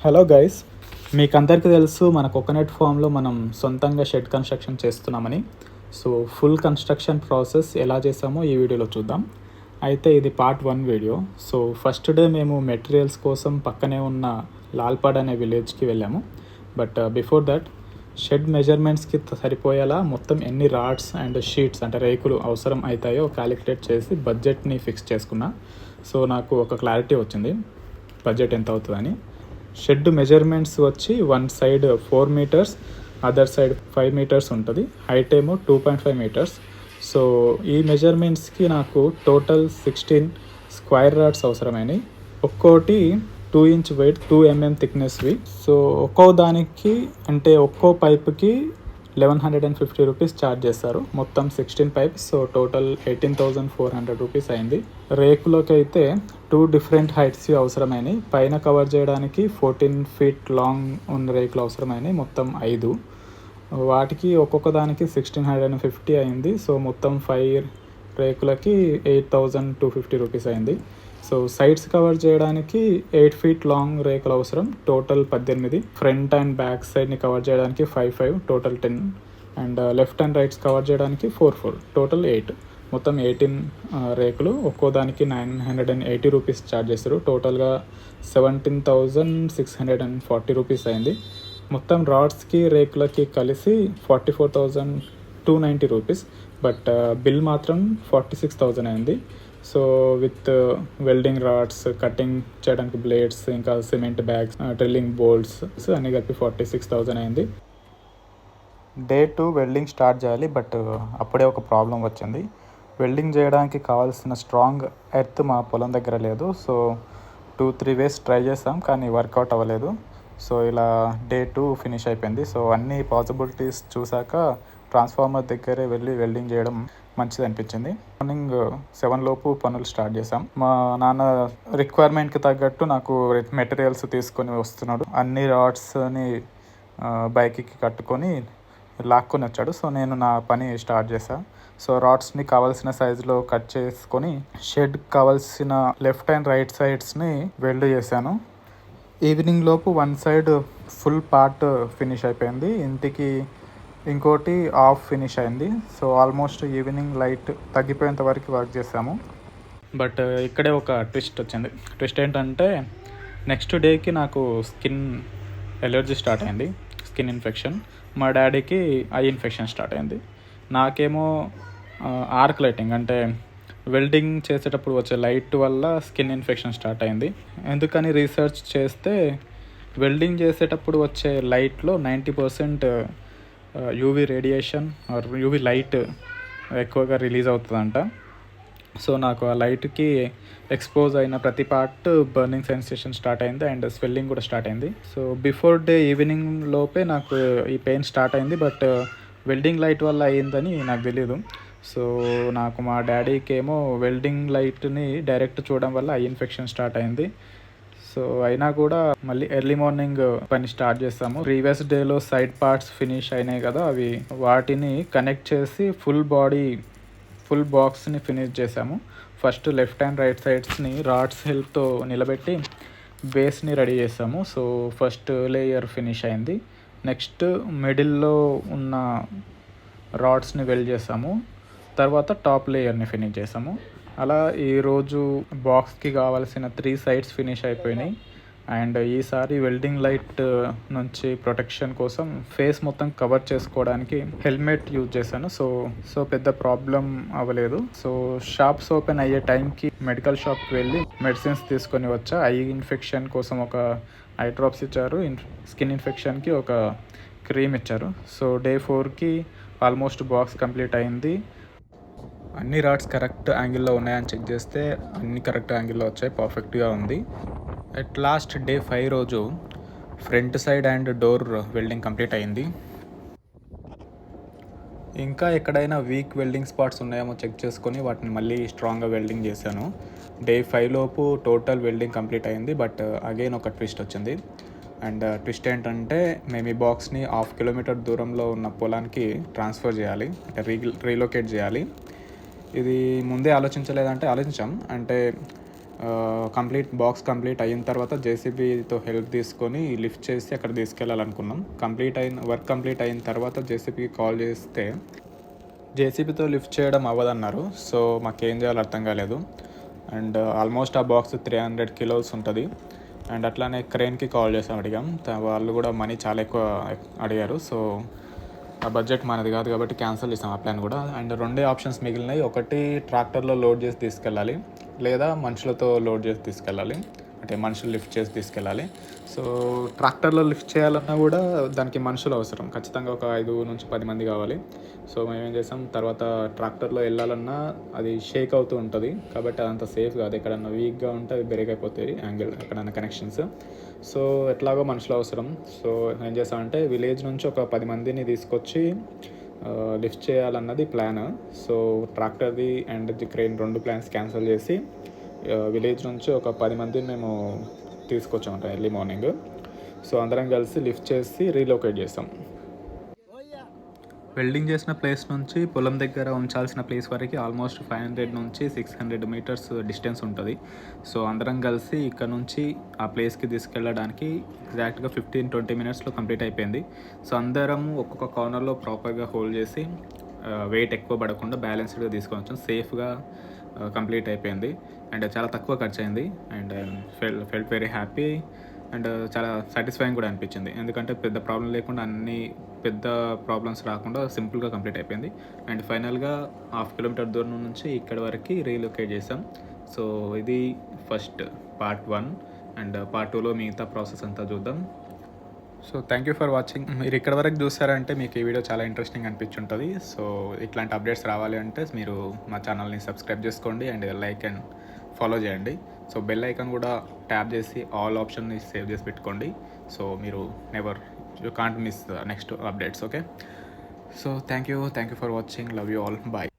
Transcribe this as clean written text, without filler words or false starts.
Hello guys, మీకు అందరికీ తెలుసు మన కోకోనట్ ఫామ్లో మనం సొంతంగా షెడ్ కన్స్ట్రక్షన్ చేస్తున్నామని. సో ఫుల్ కన్స్ట్రక్షన్ ప్రాసెస్ ఎలా చేసామో ఈ వీడియోలో చూద్దాం. అయితే ఇది part 1 video. So first day మేము మెటీరియల్స్ కోసం పక్కనే ఉన్న లాల్పాడ్ అనే విలేజ్కి వెళ్ళాము. బట్ బిఫోర్ దట్ షెడ్ మెజర్మెంట్స్కి సరిపోయేలా మొత్తం ఎన్ని రాడ్స్ అండ్ షీట్స్ అంటే రేకులు అవసరం అవుతాయో క్యాలిక్యులేట్ చేసి బడ్జెట్ని ఫిక్స్ చేసుకున్నా. సో నాకు ఒక క్లారిటీ వచ్చింది బడ్జెట్ ఎంత అవుతుందని. షెడ్ మెజర్మెంట్స్ వచ్చి one side 4 metres, other side 5 metres ఉంటుంది. హైట్ ఏమో 2.5 మీటర్స్. సో ఈ మెజర్మెంట్స్కి నాకు టోటల్ 16 స్క్వైర్ రాడ్స్ అవసరమైనవి. ఒక్కోటి 2 ఇంచ్ వెయిట్, 2 mm థిక్నెస్వి. సో ఒక్కో దానికి అంటే ఒక్కో పైప్కి 1150 రూపీస్ ఛార్జ్ చేస్తారు. మొత్తం 16 పైప్స్. సో టోటల్ 18,400 రూపీస్ అయింది. రేకులోకి అయితే 2 డిఫరెంట్ హైట్స్ అవసరమైనవి. పైన కవర్ చేయడానికి 14 ఫీట్ లాంగ్ ఉన్న రేకులు అవసరమైనవి, మొత్తం 5. వాటికి ఒక్కొక్క దానికి 1650 అయింది. సో మొత్తం 5 రేకులకి 8250 రూపీస్ అయింది. సో సైడ్స్ కవర్ చేయడానికి 8 ఫీట్ లాంగ్ రేకులు అవసరం, టోటల్ 18. ఫ్రంట్ అండ్ బ్యాక్ సైడ్ని కవర్ చేయడానికి 5, total 10. And left and rights cover చేయడానికి 4, టోటల్ 8. మొత్తం 18 రేకులు. ఒక్కో దానికి 980 రూపీస్ ఛార్జ్ చేస్తారు. టోటల్గా 17,640 రూపీస్ అయింది. మొత్తం రాడ్స్కి రేకులకి కలిసి 44,290 రూపీస్. బట్ బిల్ మాత్రం 46,000 అయింది. So with welding rods, cutting చేయడానికి బ్లేడ్స్, ఇంకా సిమెంట్ బ్యాగ్స్, డ్రిల్లింగ్ బోల్ట్స్ అన్నీ కలిపి 46,000 అయింది. డే 2 వెల్డింగ్ స్టార్ట్ చేయాలి. బట్ అప్పుడే ఒక ప్రాబ్లం వచ్చింది. వెల్డింగ్ చేయడానికి కావాల్సిన స్ట్రాంగ్ ఎర్త్ మా పొలం దగ్గర లేదు. సో 2-3 వేస్ ట్రై చేస్తాం, కానీ వర్కౌట్ అవ్వలేదు. సో ఇలా డే 2 ఫినిష్ అయిపోయింది. సో అన్ని పాసిబిలిటీస్ చూసాక ట్రాన్స్ఫార్మర్ దగ్గరే వెళ్ళి వెల్డింగ్ చేయడం మంచిది అనిపించింది. మార్నింగ్ 7 లోపు పనులు స్టార్ట్ చేసాం. మా నాన్న రిక్వైర్మెంట్కి తగ్గట్టు నాకు మెటీరియల్స్ తీసుకొని వస్తున్నాడు. అన్ని రాడ్స్ని బైక్కి కట్టుకొని లాక్కొని వచ్చాడు. సో నేను నా పని స్టార్ట్ చేశాను. సో రాడ్స్ని కావాల్సిన సైజులో కట్ చేసుకొని షెడ్ కావాల్సిన లెఫ్ట్ అండ్ రైట్ సైడ్స్ని వెల్డ్ చేశాను. ఈవినింగ్ లోపు 1 సైడ్ ఫుల్ పార్ట్ ఫినిష్ అయిపోయింది. ఇంటికి ఇంకోటి ఆఫ్ ఫినిష్ అయింది. సో ఆల్మోస్ట్ ఈవినింగ్ లైట్ తగ్గిపోయేంత వరకు వర్క్ చేసాము. బట్ ఇక్కడే ఒక ట్విస్ట్ వచ్చింది. ట్విస్ట్ ఏంటంటే నెక్స్ట్ డేకి నాకు స్కిన్ ఎలర్జీ స్టార్ట్ అయింది, స్కిన్ ఇన్ఫెక్షన్. మా డాడీకి ఐ ఇన్ఫెక్షన్ స్టార్ట్ అయింది. నాకేమో ఆర్క్ లైటింగ్ అంటే వెల్డింగ్ చేసేటప్పుడు వచ్చే లైట్ వల్ల స్కిన్ ఇన్ఫెక్షన్ స్టార్ట్ అయింది. ఎందుకని రీసెర్చ్ చేస్తే వెల్డింగ్ చేసేటప్పుడు వచ్చే లైట్లో 90% UV radiation or UV light ఎక్కువగా రిలీజ్ అవుతుందంట. సో నాకు ఆ లైట్కి ఎక్స్పోజ్ అయిన ప్రతి పార్ట్ బర్నింగ్ సెన్సేషన్ స్టార్ట్ అయింది అండ్ స్వెల్లింగ్ కూడా స్టార్ట్ అయింది. సో బిఫోర్ డే ఈవినింగ్ లోపే నాకు ఈ పెయిన్ స్టార్ట్ అయింది. బట్ వెల్డింగ్ లైట్ వల్ల అయ్యిందని నాకు తెలియదు. సో నాకు మా డాడీకి ఏమో వెల్డింగ్ లైట్ని డైరెక్ట్ చూడడం వల్ల ఐ ఇన్ఫెక్షన్ స్టార్ట్ అయింది. సో అయినా కూడా మళ్ళీ ఎర్లీ మార్నింగ్ పని స్టార్ట్ చేస్తాము. ప్రీవియస్ డేలో సైడ్ పార్ట్స్ ఫినిష్ అయినాయి కదా, అవి వాటిని కనెక్ట్ చేసి ఫుల్ బాక్స్ని ఫినిష్ చేసాము. ఫస్ట్ లెఫ్ట్ అండ్ రైట్ సైడ్స్ని రాడ్స్ హెల్ప్తో నిలబెట్టి బేస్ని రెడీ చేసాము. సో ఫస్ట్ లేయర్ ఫినిష్ అయింది. నెక్స్ట్ మిడిల్లో ఉన్న రాడ్స్ని వెల్డ్ చేసాము. తర్వాత టాప్ లేయర్ని ఫినిష్ చేసాము. అలా ఈరోజు బాక్స్కి కావాల్సిన 3 సైడ్స్ ఫినిష్ అయిపోయినాయి. అండ్ ఈసారి వెల్డింగ్ లైట్ నుంచి ప్రొటెక్షన్ కోసం ఫేస్ మొత్తం కవర్ చేసుకోవడానికి హెల్మెట్ యూజ్ చేశాను. సో పెద్ద ప్రాబ్లం అవ్వలేదు. సో షాప్స్ ఓపెన్ అయ్యే టైంకి మెడికల్ షాప్కి వెళ్ళి మెడిసిన్స్ తీసుకొని వచ్చా. ఐ ఇన్ఫెక్షన్ కోసం ఒక ఐ డ్రాప్స్ ఇచ్చారు, స్కిన్ ఇన్ఫెక్షన్కి ఒక క్రీమ్ ఇచ్చారు. సో డే 4కి ఆల్మోస్ట్ బాక్స్ కంప్లీట్ అయింది. అన్ని రాడ్స్ కరెక్ట్ యాంగిల్లో ఉన్నాయని చెక్ చేస్తే అన్ని కరెక్ట్ యాంగిల్లో వచ్చాయి, పర్ఫెక్ట్గా ఉంది. అట్ లాస్ట్ డే 5 రోజు front side and door welding complete అయింది. ఇంకా ఎక్కడైనా వీక్ వెల్డింగ్ స్పాట్స్ ఉన్నాయేమో చెక్ చేసుకొని వాటిని మళ్ళీ స్ట్రాంగ్గా వెల్డింగ్ చేశాను. డే 5 లోపు టోటల్ వెల్డింగ్ కంప్లీట్ అయింది. బట్ అగైన్ ఒక ట్విస్ట్ వచ్చింది. అండ్ ట్విస్ట్ ఏంటంటే మేము ఈ బాక్స్ని 1/2 కిలోమీటర్ దూరంలో ఉన్న పొలానికి ట్రాన్స్ఫర్ చేయాలి, అంటే రీలొకేట్ చేయాలి. ఇది ముందే ఆలోచించాం. అంటే కంప్లీట్ అయిన తర్వాత జేసీబీతో హెల్ప్ తీసుకొని లిఫ్ట్ చేసి అక్కడ తీసుకెళ్ళాలనుకున్నాం. వర్క్ కంప్లీట్ అయిన తర్వాత జేసీబీకి కాల్ చేస్తే జేసీబీతో లిఫ్ట్ చేయడం అవ్వదన్నారు. సో మాకేం చేయాలో అర్థం కాలేదు. అండ్ ఆల్మోస్ట్ ఆ బాక్స్ 300 కిలోస్ ఉంటుంది. అండ్ అట్లానే క్రెయిన్కి కాల్ చేసాం, అడిగాం. వాళ్ళు కూడా మనీ చాలా ఎక్కువ అడిగారు. సో ఆ బడ్జెట్ మనది కాదు కాబట్టి క్యాన్సిల్ చేసాం ఆ ప్లాన్ కూడా. అండ్ 2 ఆప్షన్స్ మిగిలినాయి. ఒకటి ట్రాక్టర్లో లోడ్ చేసి తీసుకెళ్ళాలి, లేదా మనుషులతో లోడ్ చేసి తీసుకెళ్ళాలి, అంటే మనుషులు లిఫ్ట్ చేసి తీసుకెళ్ళాలి. సో ట్రాక్టర్లో లిఫ్ట్ చేయాలన్నా కూడా దానికి మనుషులు అవసరం, ఖచ్చితంగా ఒక 5-10 మంది కావాలి. సో మేమేం చేసాం, తర్వాత ట్రాక్టర్లో వెళ్ళాలన్నా అది షేక్ అవుతూ ఉంటుంది కాబట్టి అదంత సేఫ్ కాదు. ఎక్కడన్నా వీక్గా ఉంటే అవి బ్రేక్ అయిపోతాయి, యాంగిల్ ఎక్కడన్నా కనెక్షన్స్. సో ఎట్లాగో మనుషులు అవసరం. సో ఏం చేసామంటే విలేజ్ నుంచి ఒక 10 మందిని తీసుకొచ్చి లిఫ్ట్ చేయాలన్నది ప్లాన్. సో ట్రాక్టర్ది and the crane 2 plans cancel చేసి విలేజ్ నుంచి ఒక 10 మందిని మేము తీసుకొచ్చామంట ఎర్లీ మార్నింగ్. సో అందరం కలిసి లిఫ్ట్ చేసి రీలొకేట్ చేసాం. వెల్డింగ్ చేసిన ప్లేస్ నుంచి పొలం దగ్గర ఉంచాల్సిన ప్లేస్ వరకు ఆల్మోస్ట్ 500 నుంచి 600 మీటర్స్ డిస్టెన్స్ ఉంటుంది. సో అందరం కలిసి ఇక్కడ నుంచి ఆ ప్లేస్కి తీసుకెళ్ళడానికి ఎగ్జాక్ట్గా 15-20 మినిట్స్లో కంప్లీట్ అయిపోయింది. సో అందరం ఒక్కొక్క కార్నర్లో ప్రాపర్గా హోల్డ్ చేసి వెయిట్ ఎక్కువ పడకుండా బ్యాలెన్స్డ్గా తీసుకొని వచ్చాం. సేఫ్గా కంప్లీట్ అయిపోయింది అండ్ చాలా తక్కువ ఖర్చు అయింది. And felt very happy and చాలా సాటిస్ఫైయింగ్ కూడా అనిపించింది. ఎందుకంటే పెద్ద ప్రాబ్లం లేకుండా, పెద్ద ప్రాబ్లమ్స్ రాకుండా సింపుల్గా కంప్లీట్ అయిపోయింది. అండ్ ఫైనల్గా 1/2 కిలోమీటర్ దూరం నుంచి ఇక్కడ వరకు రీలొకేట్ చేసాం. సో ఇది ఫస్ట్ పార్ట్ 1 అండ్ పార్ట్ 2లో మిగతా ప్రాసెస్ అంతా చూద్దాం. So thank you for watching. మీరు ఇక్కడ వరకు చూసారంటే మీకు ఈ వీడియో చాలా ఇంట్రెస్టింగ్ అనిపించుంటుంది. సో ఇట్లాంటి అప్డేట్స్ రావాలి అంటే మీరు మా ఛానల్ని సబ్స్క్రైబ్ చేసుకోండి అండ్ లైక్ అండ్ ఫాలో చేయండి. సో బెల్ ఐకాన్ కూడా ట్యాప్ చేసి ఆల్ ఆప్షన్ని సేవ్ చేసి పెట్టుకోండి. సో మీరు you can't miss the next updates. Okay, so thank you for watching. Love you all. Bye.